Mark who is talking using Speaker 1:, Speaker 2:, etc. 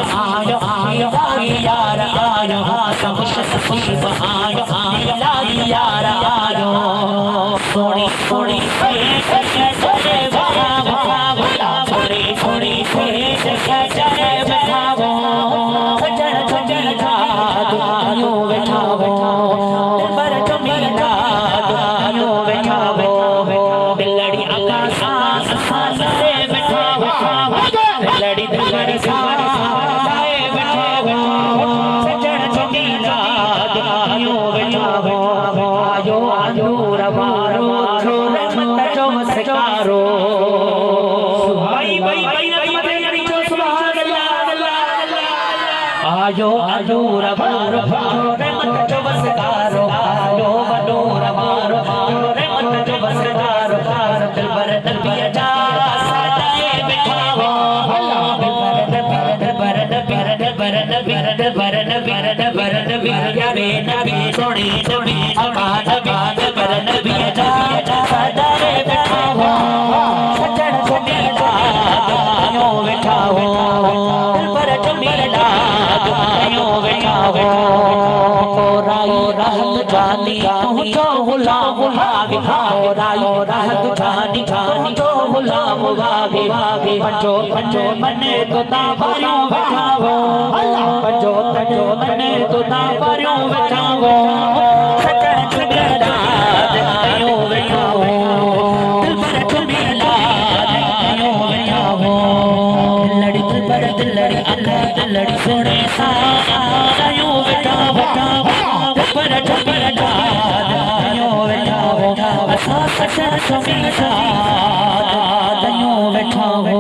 Speaker 1: आयो आयो यार आयो सब शकीब आयो आयो यार आयो थोड़ी थोड़ी चले बखावो थोड़ी थोड़ी चले बखावो सजन सजन आयो बैठावो पर जमीला आयो बैठावो बिलड़ी आकाश आसमान से बैठावो बिलड़ी बिलड़ी साए बैठावो सजन जमीला आयो बैठावो आयो अंदूर मारो छोरे मत जो मस्कारो भाई भाई भाई मत जो सुभान अल्लाह आयो अंदूर मारो छोरे मत जो मस्कारो आयो अंदूर मारो छोरे मत जो मस्कारो दिल पर तलबिया जा सजाए बिठावो यारे नबी सोनी नबी अमान नबी पर नबी जा सजाए बिठावो सजन जमीला आयो बिठावो दिल पर जमीला आयो बिठावो राई रहत जानी तो गुलाम भाग राई रहत जानी तो गुलाम भाग पंजो पंजो मने तो ता भरियो बिठावो पंजो पंजो मने तो ता भरियो बिठावो सजन जमीला आयो बिठावो दिल पर जमीला आयो बिठावो दिलड़ी दिल पर दिलड़ी अल्लाह दिलड़ी सोने सा आयो बिठावो दिल पर जमीला आयो बिठावो असा सजन जमीला आयो बिठावो